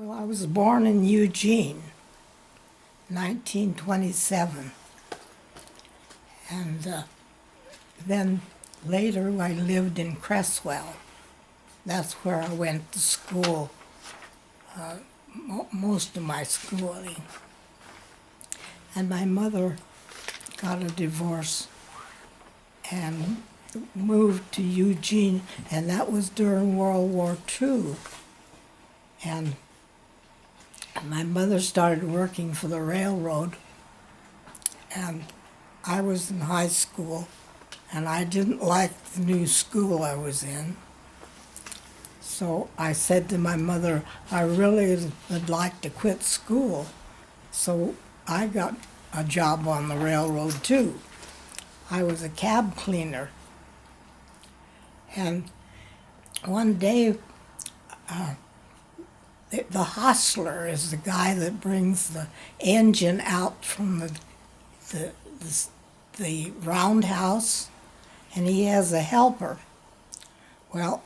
Well, I was born in Eugene, 1927, and then later I lived in Cresswell. That's where I went to school, most of my schooling. And my mother got a divorce and moved to Eugene, and that was during World War II. And my mother started working for the railroad, and I was in high school, and I didn't like the new school I was in. So I said to my mother, I really would like to quit school. So I got a job on the railroad too. I was a cab cleaner. And one day, the hostler is the guy that brings the engine out from the roundhouse, and he has a helper. Well,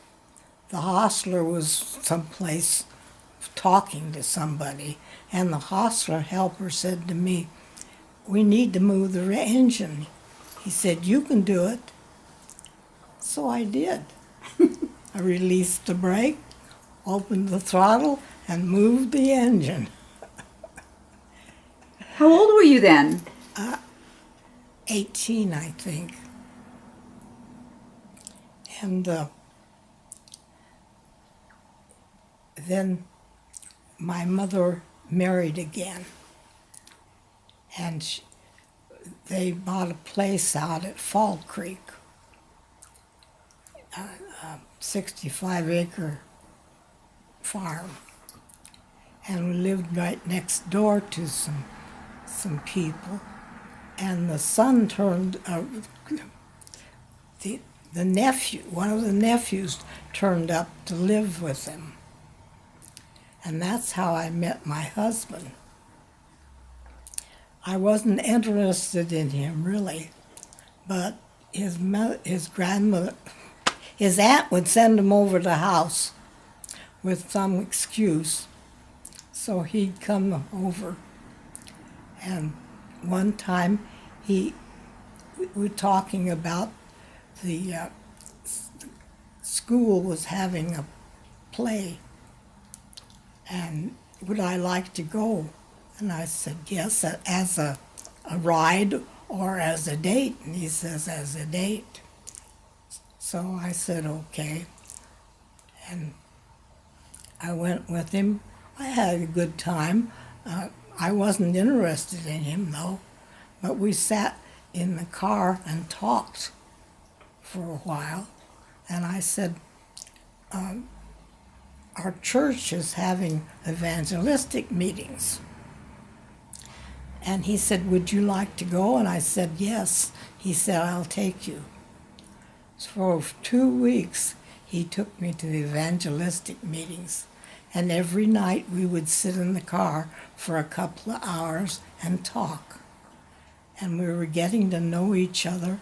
the hostler was someplace talking to somebody, and the hostler helper said to me, "We need to move the engine." He said, "You can do it." So I did. I released the brake, opened the throttle, and moved the engine. How old were you then? 18, I think. And then my mother married again, and they bought a place out at Fall Creek, a 65-acre farm, and we lived right next door to some people. And the son turned the nephew, one of the nephews, turned up to live with him, and that's how I met my husband. I wasn't interested in him really, but his grandmother, his aunt would send him over to the house with some excuse, so he'd come over. And one time we were talking about the school was having a play, and would I like to go? And I said yes, as a ride or as a date. And he says as a date. So I said okay, and I went with him. I had a good time. I wasn't interested in him though, but we sat in the car and talked for a while, and I said, our church is having evangelistic meetings. And he said, would you like to go? And I said, yes. He said, I'll take you. So for 2 weeks, he took me to the evangelistic meetings. And every night we would sit in the car for a couple of hours and talk. And we were getting to know each other,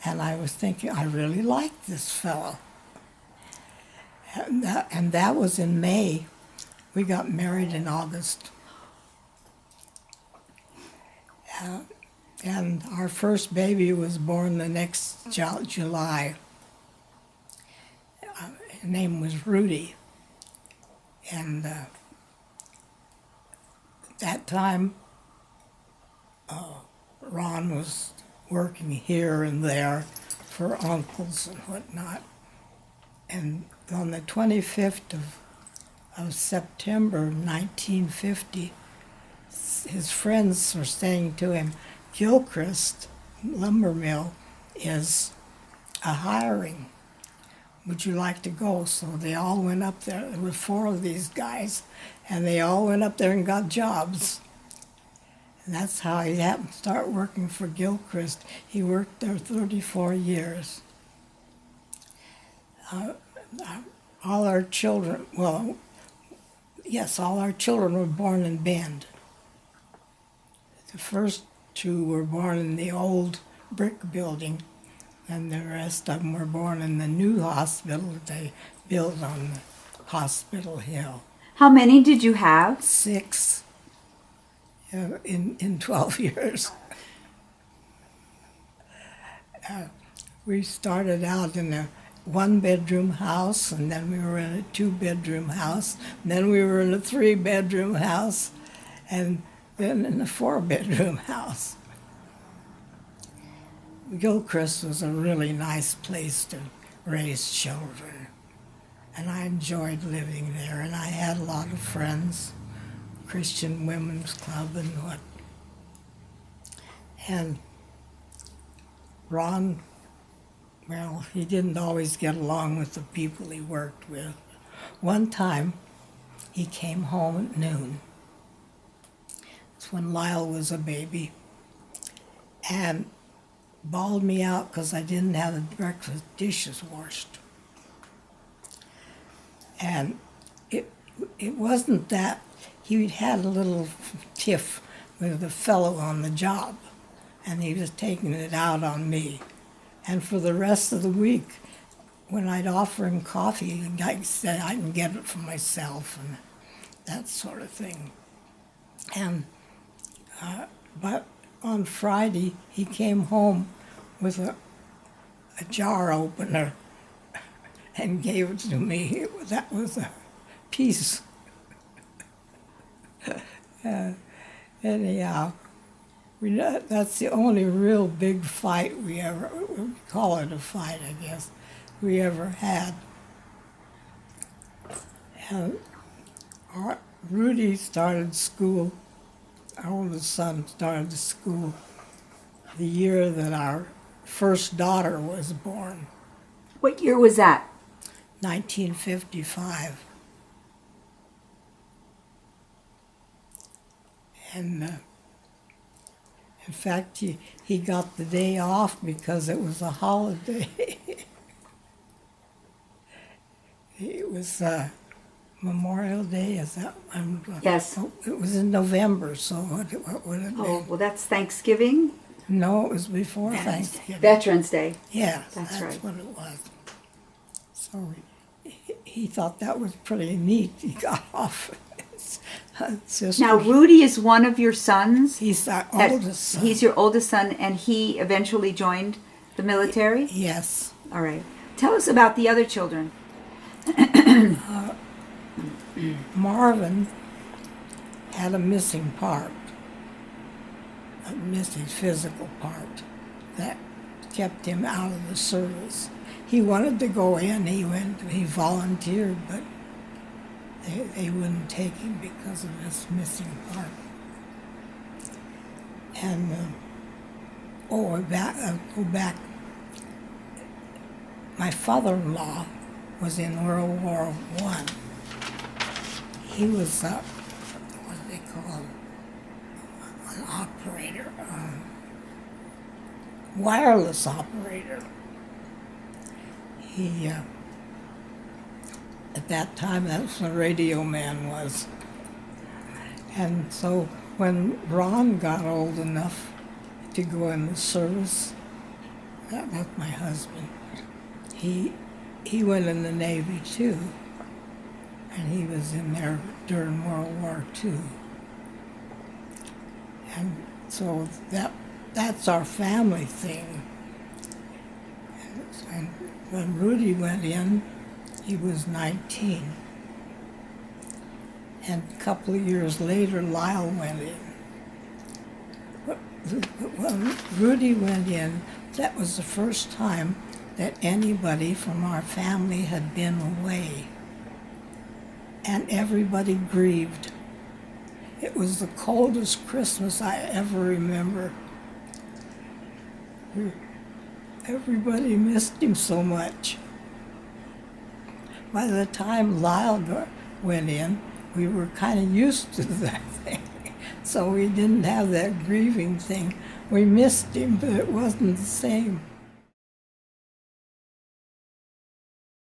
and I was thinking, I really like this fellow. And that was in May. We got married in August. And our first baby was born the next July. His name was Rudy. And that time, Ron was working here and there for uncles and whatnot. And on the 25th of September 1950, his friends were saying to him, Gilchrist Lumber Mill is a hiring. Would you like to go? So they all went up there. There were 4 of these guys, and they all went up there and got jobs. And that's how he happened to start working for Gilchrist. He worked there 34 years. All our children, well, yes, all our children were born in Bend. The first 2 were born in the old brick building, and the rest of them were born in the new hospital that they built on the hospital hill. How many did you have? 6 in 12 years. We started out in a 1-bedroom house, and then we were in a 2-bedroom house, and then we were in a 3-bedroom house, and then in a 4-bedroom house. Gilchrist was a really nice place to raise children, and I enjoyed living there, and I had a lot of friends, Christian Women's Club and what. And Ron, well, he didn't always get along with the people he worked with. One time, he came home at noon. It's when Lyle was a baby, and bawled me out because I didn't have the breakfast dishes washed. And it wasn't that. He had a little tiff with a fellow on the job, and he was taking it out on me. And for the rest of the week, when I'd offer him coffee, I said I can get it for myself and that sort of thing. And but on Friday, he came home with a jar opener and gave it to me. That was a piece. Anyhow, that's the only real big fight we call it a fight, I guess, we ever had. And Rudy started school, our oldest son started school the year that our first daughter was born, What year was that? 1955. And in fact, he got the day off because it was a holiday. It was Memorial Day, is that? Yes. It was in November, so what would it be? Oh, well, that's Thanksgiving? No, it was before Thanksgiving. Veterans Day. Yeah, That's right. what it was. So he thought that was pretty neat. He got off. Now, Rudy is one of your sons? He's our oldest son. He's your oldest son, and he eventually joined the military? Yes. All right. Tell us about the other children. Marvin had a missing part, a missing physical part that kept him out of the service. He wanted to go in, he volunteered, but they wouldn't take him because of this missing part. And go back. My father-in-law was in World War I. He was what do they call him? An operator, wireless operator. He at that time, that's what a radio man was. And so when Ron got old enough to go in the service, that's my husband, he went in the Navy too. And he was in there during World War II. And so that's our family thing. And when Rudy went in, he was 19. And a couple of years later, Lyle went in. When Rudy went in, that was the first time that anybody from our family had been away. And everybody grieved. It was the coldest Christmas I ever remember. Everybody missed him so much. By the time Lyle went in, we were kind of used to that thing. So we didn't have that grieving thing. We missed him, but it wasn't the same.